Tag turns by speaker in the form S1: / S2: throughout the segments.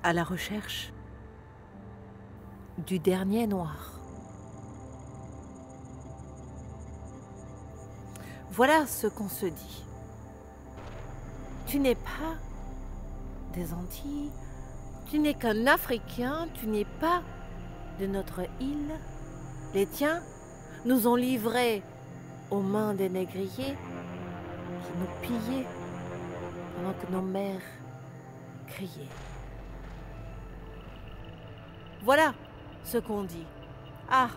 S1: à la recherche du dernier noir. Voilà ce qu'on se dit. Tu n'es pas des Antilles, tu n'es qu'un Africain, tu n'es pas de notre île. Les tiens nous ont livrés aux mains des négriers qui nous pillaient pendant que nos mères criaient. Voilà ce qu'on dit. Ah,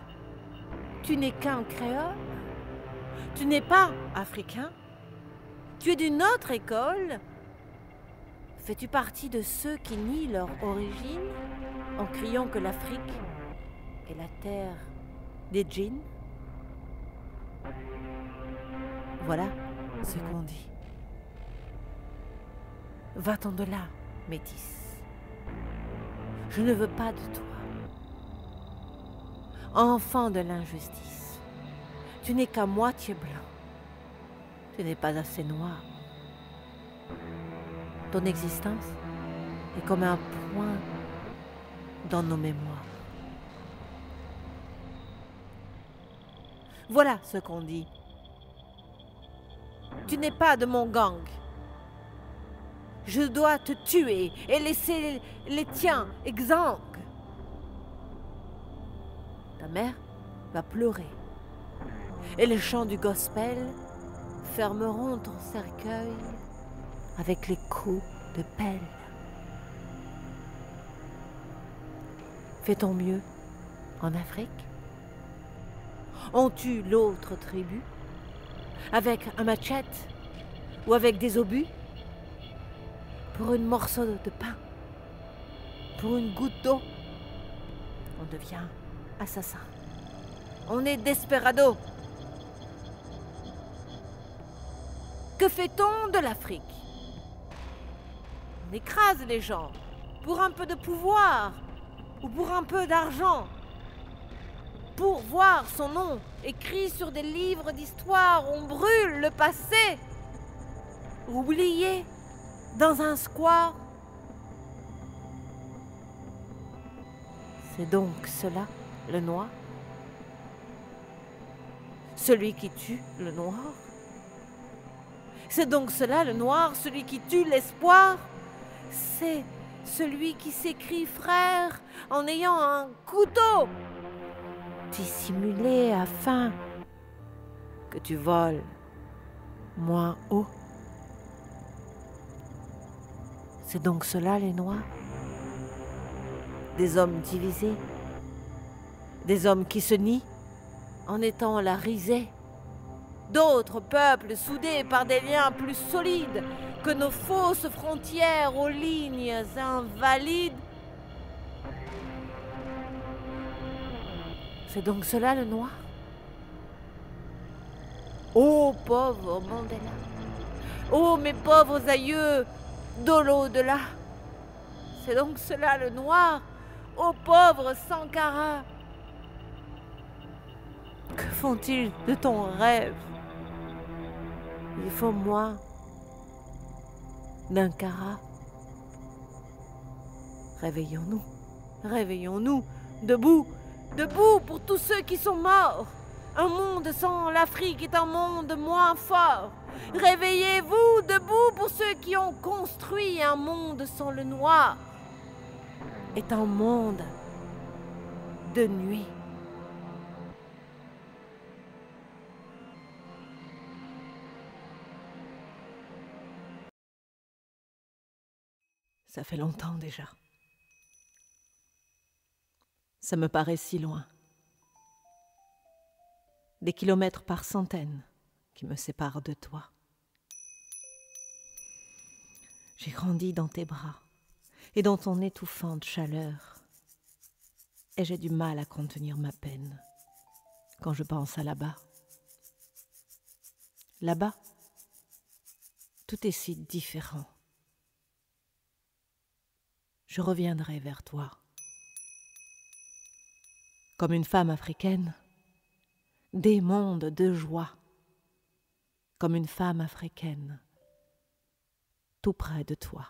S1: tu n'es qu'un créole, tu n'es pas africain, tu es d'une autre école. Fais-tu partie de ceux qui nient leur origine en criant que l'Afrique est la terre des djinns? Voilà ce qu'on dit. Va-t'en de là, métisse. Je ne veux pas de toi. Enfant de l'injustice, tu n'es qu'à moitié blanc. Tu n'es pas assez noir. Ton existence est comme un point dans nos mémoires. Voilà ce qu'on dit. Tu n'es pas de mon gang. Je dois te tuer et laisser les tiens exsangues. Ta mère va pleurer et les chants du gospel fermeront ton cercueil avec les coups de pelle. Fais ton mieux en Afrique. On tue l'autre tribu avec un machette ou avec des obus pour une morceau de pain, pour une goutte d'eau. On devient assassin. On est desperado. Que fait-on de l'Afrique? On écrase les gens pour un peu de pouvoir ou pour un peu d'argent. Pour voir son nom écrit sur des livres d'histoire, on brûle le passé. Oublié dans un square. C'est donc cela, le noir? Celui qui tue le noir? C'est donc cela, le noir, celui qui tue l'espoir? C'est celui qui s'écrit frère en ayant un couteau dissimulé afin que tu voles moins haut. C'est donc cela, les noirs? Des hommes divisés, des hommes qui se nient en étant la risée, d'autres peuples soudés par des liens plus solides que nos fausses frontières aux lignes invalides. C'est donc cela, le noir? Ô pauvre Mandela, ô mes pauvres aïeux de l'au-delà, c'est donc cela, le noir? Ô pauvre Sankara, que font-ils de ton rêve? Il faut moins d'un carat. Réveillons-nous, réveillons-nous, debout, debout pour tous ceux qui sont morts. Un monde sans l'Afrique est un monde moins fort. Réveillez-vous, debout pour ceux qui ont construit un monde sans le noir. Est un monde de nuit. Ça fait longtemps déjà. Ça me paraît si loin. Des kilomètres par centaines qui me séparent de toi. J'ai grandi dans tes bras et dans ton étouffante chaleur. Et j'ai du mal à contenir ma peine quand je pense à là-bas. Là-bas, tout est si différent. Je reviendrai vers toi. Comme une femme africaine, des mondes de joie. Comme une femme africaine, tout près de toi.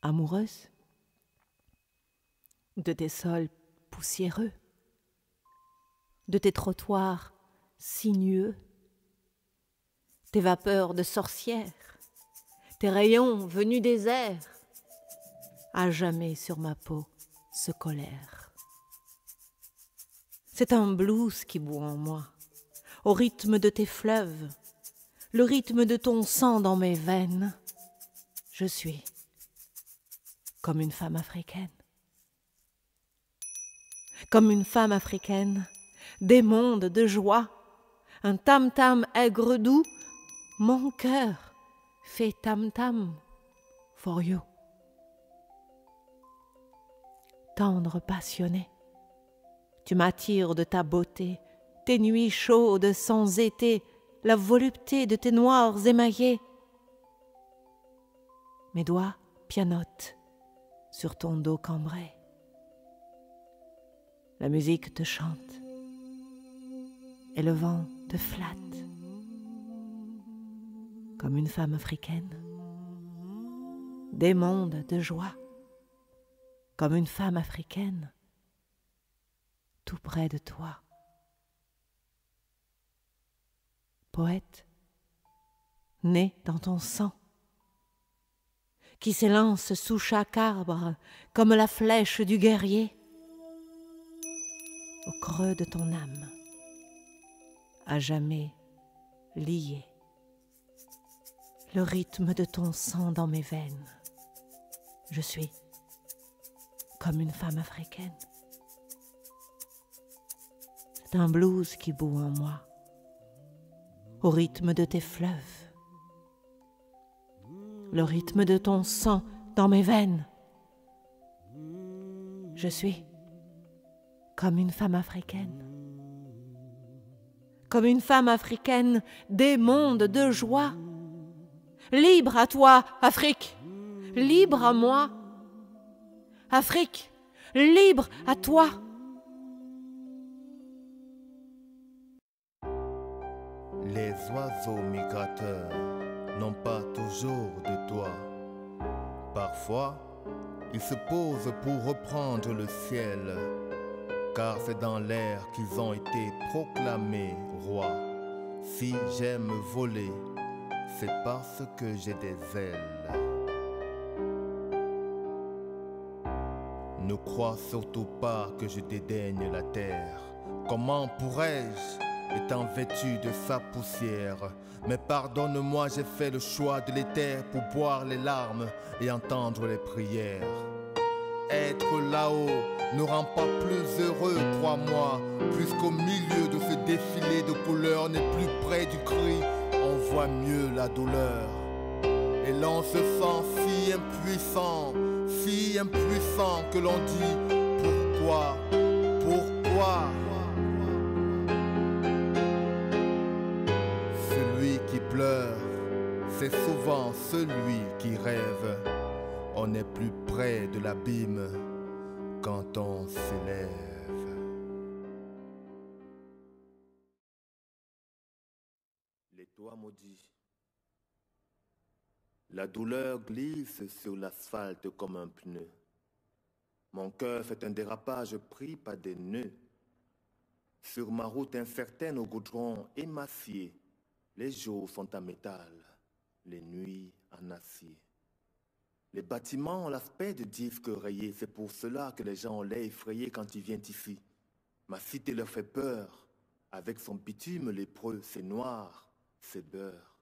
S1: amoureuse de tes sols poussiéreux, de tes trottoirs sinueux, tes vapeurs de sorcière, tes rayons venus des airs, à jamais sur ma peau se collèrent. C'est un blues qui bout en moi, au rythme de tes fleuves, le rythme de ton sang dans mes veines. Je suis comme une femme africaine. Comme une femme africaine, des mondes de joie, un tam-tam aigre doux, mon cœur fait tam-tam for you. Tendre passionné, tu m'attires de ta beauté, tes nuits chaudes sans été, la volupté de tes noirs émaillés. Mes doigts pianotent sur ton dos cambré. La musique te chante et le vent te flatte. Comme une femme africaine, des mondes de joie. Comme une femme africaine, tout près de toi. Poète, né dans ton sang, qui s'élance sous chaque arbre comme la flèche du guerrier, au creux de ton âme, à jamais lié, le rythme de ton sang dans mes veines. Je suis comme une femme africaine. C'est un blues qui bout en moi, au rythme de tes fleuves, le rythme de ton sang dans mes veines. Je suis comme une femme africaine. Comme une femme africaine des mondes de joie. Libre à toi, Afrique, libre à moi. Afrique, libre à toi.
S2: Les oiseaux migrateurs n'ont pas toujours de toit. Parfois, ils se posent pour reprendre le ciel, car c'est dans l'air qu'ils ont été proclamés rois. Si j'aime voler, c'est parce que j'ai des ailes. Ne crois surtout pas que je dédaigne la terre. Comment pourrais-je, étant vêtu de sa poussière? Mais pardonne-moi, j'ai fait le choix de l'éther pour boire les larmes et entendre les prières. Être là-haut ne rend pas plus heureux, crois-moi, puisqu'au milieu de ce défilé de couleurs, n'est plus près du cri, on voit mieux la douleur. Et l'on se sent si impuissant que l'on dit pourquoi, pourquoi? Celui qui pleure, c'est souvent celui qui rêve. On est plus près de l'abîme quand on s'élève. Les toits maudits. La douleur glisse sur l'asphalte comme un pneu. Mon cœur fait un dérapage pris par des nœuds. Sur ma route incertaine au goudron émacié, les jours sont en métal, les nuits en acier. Les bâtiments ont l'aspect de disques rayés, c'est pour cela que les gens ont l'air effrayés quand ils viennent ici. Ma cité leur fait peur, avec son bitume lépreux, c'est noir, c'est beurre.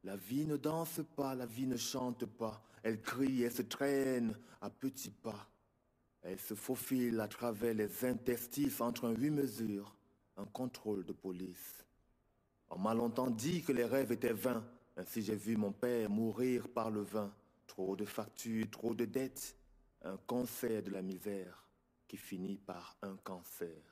S2: La vie ne danse pas, la vie ne chante pas, elle crie, elle se traîne à petits pas. Elle se faufile à travers les interstices entre un 8 mesures, un contrôle de police. On m'a longtemps dit que les rêves étaient vains, ainsi j'ai vu mon père mourir par le vin. Trop de factures, trop de dettes, un concert de la misère qui finit par un cancer.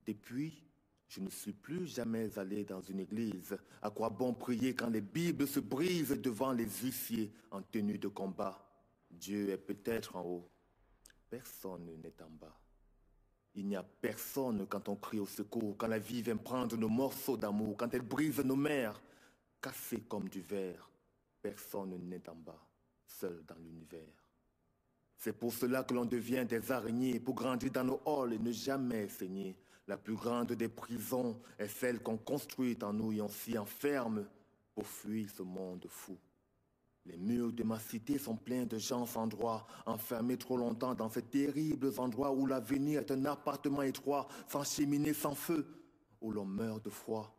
S2: Depuis, je ne suis plus jamais allé dans une église. À quoi bon prier quand les Bibles se brisent devant les huissiers en tenue de combat? Dieu est peut-être en haut. Personne n'est en bas. Il n'y a personne quand on crie au secours, quand la vie vient prendre nos morceaux d'amour, quand elle brise nos mers, cassées comme du verre. Personne n'est en bas. seul dans l'univers. C'est pour cela que l'on devient des araignées, pour grandir dans nos halls et ne jamais saigner. La plus grande des prisons est celle qu'on construit en nous et on s'y enferme pour fuir ce monde fou. Les murs de ma cité sont pleins de gens sans droit, enfermés trop longtemps dans ces terribles endroits où l'avenir est un appartement étroit, sans cheminée, sans feu, où l'on meurt de froid.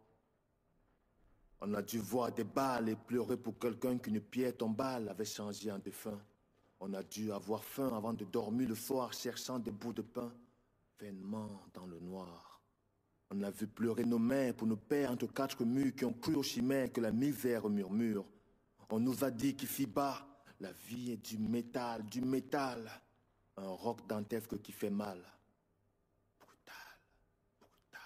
S2: On a dû voir des balles et pleurer pour quelqu'un qu'une pierre tombale avait changé en défunt. On a dû avoir faim avant de dormir le soir, cherchant des bouts de pain, vainement dans le noir. On a vu pleurer nos mères pour nos pères entre quatre murs qui ont cru aux chimères que la misère murmure. On nous a dit qu'ici-bas, la vie est du métal, un roc dantesque qui fait mal. Brutal, brutal.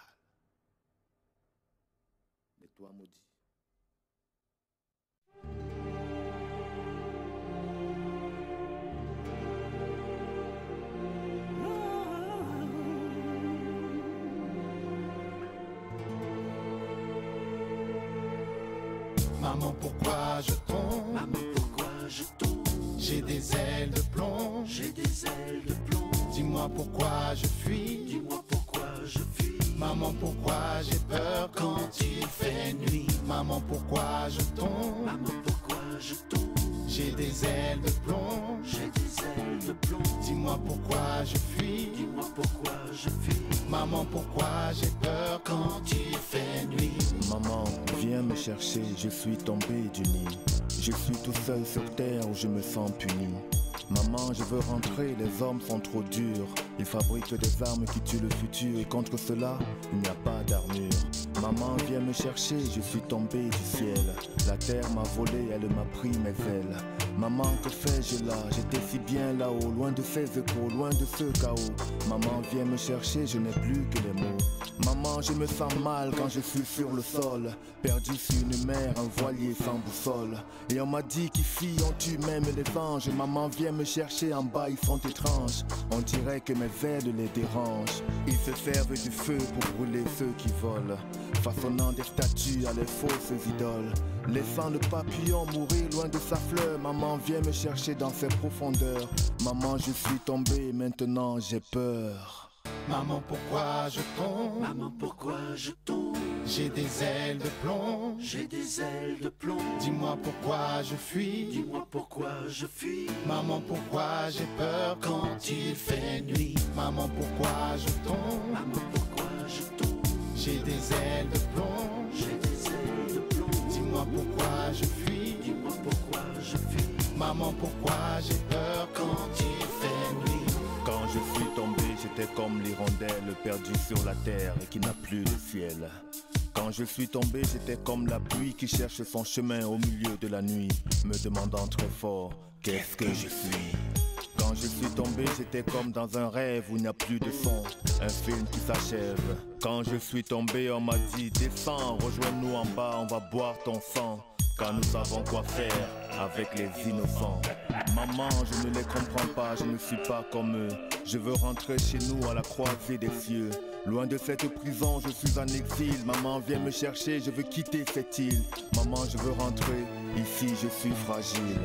S2: Les toits maudits.
S3: Maman, pourquoi je tombe?
S4: Maman, pourquoi je tombe?
S3: J'ai des ailes de plomb.
S4: J'ai des ailes de plomb.
S3: Dis-moi pourquoi je fuis.
S4: Dis-moi pourquoi je fuis.
S3: Maman, pourquoi j'ai peur quand il fait nuit? Maman, pourquoi je tombe?
S4: Maman, pourquoi je tombe?
S3: J'ai des ailes de plomb.
S4: J'ai des ailes de plomb.
S3: Dis-moi pourquoi je fuis.
S4: Dis-moi pourquoi je fuis.
S3: Maman, pourquoi j'ai peur quand il fait nuit?
S2: Maman, viens me chercher, je suis tombé du lit. Je suis tout seul sur terre où je me sens puni. Maman, je veux rentrer, les hommes sont trop durs. Ils fabriquent des armes qui tuent le futur et contre cela, il n'y a pas d'armure. Maman, viens me chercher, je suis tombé du ciel. La terre m'a volé, elle m'a pris mes ailes. Maman, que fais-je là? J'étais si bien là-haut, loin de ces échos, loin de ce chaos. Maman, viens me chercher, je n'ai plus que les mots. Maman, je me sens mal quand je suis sur le sol, perdu sur une mer, un voilier sans boussole. Et on m'a dit qu'ici on tue même les anges. Maman, viens me chercher, en bas ils sont étranges. On dirait que mes ailes les dérangent. Ils se servent du feu pour brûler ceux qui volent, façonnant des statues à les fausses idoles, laissant le papillon mourir loin de sa fleur. Maman, viens me chercher dans ses profondeurs. Maman, je suis tombé, maintenant j'ai peur.
S3: Maman, pourquoi je tombe?
S4: Maman, pourquoi je tombe?
S3: J'ai des ailes de plomb.
S4: J'ai des ailes de plomb.
S3: Dis-moi pourquoi je fuis.
S4: Dis-moi pourquoi je fuis.
S3: Maman, pourquoi j'ai peur quand il fait nuit? Maman, pourquoi je tombe?
S4: Maman, pourquoi je tombe?
S3: J'ai des ailes de plomb.
S4: J'ai des ailes de plomb.
S3: Dis-moi pourquoi je fuis.
S4: Dis-moi pourquoi je fuis.
S3: Maman, pourquoi j'ai peur quand il fait nuit?
S2: Quand je suis tombé, j'étais comme l'hirondelle perdue sur la terre et qui n'a plus de ciel. Quand je suis tombé, j'étais comme la pluie qui cherche son chemin au milieu de la nuit, me demandant très fort, qu'est-ce que je suis? Quand je suis tombé, j'étais comme dans un rêve où il n'y a plus de son, un film qui s'achève. Quand je suis tombé, on m'a dit, descends, rejoins-nous en bas, on va boire ton sang. Car nous savons quoi faire avec les innocents. Maman, je ne les comprends pas, je ne suis pas comme eux. Je veux rentrer chez nous à la croisée des cieux. Loin de cette prison, je suis en exil. Maman, viens me chercher, je veux quitter cette île. Maman, je veux rentrer, ici je suis fragile.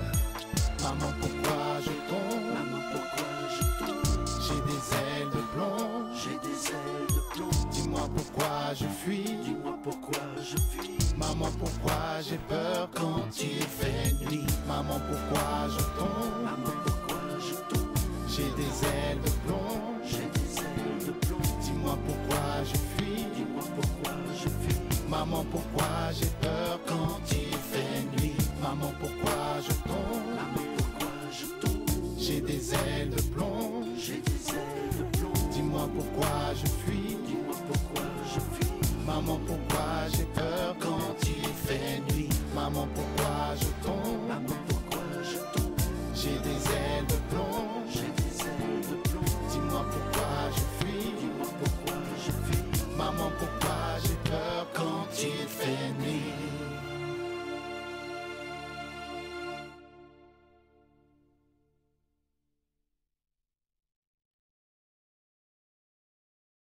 S3: Maman, pourquoi je tombe?
S4: Maman, pourquoi je tombe?
S3: J'ai des ailes de plomb.
S4: J'ai des ailes de plomb.
S3: Dis-moi pourquoi je fuis.
S4: Dis-moi pourquoi je fuis.
S3: Maman, pourquoi j'ai peur quand il fait nuit? Maman, pourquoi je tombe?
S4: Maman, pourquoi je tombe?
S3: J'ai des ailes de plomb.
S4: J'ai des ailes de plomb.
S3: Dis-moi pourquoi je fuis.
S4: Dis-moi pourquoi je fuis.
S3: Maman, pourquoi j'ai peur quand il fait nuit? Maman, pourquoi je tombe?
S4: Maman, pourquoi je tombe?
S3: J'ai des ailes de plomb.
S4: J'ai des ailes de plomb.
S3: Dis-moi pourquoi je fuis.
S4: Dis-moi pourquoi je fuis.
S3: Maman, pourquoi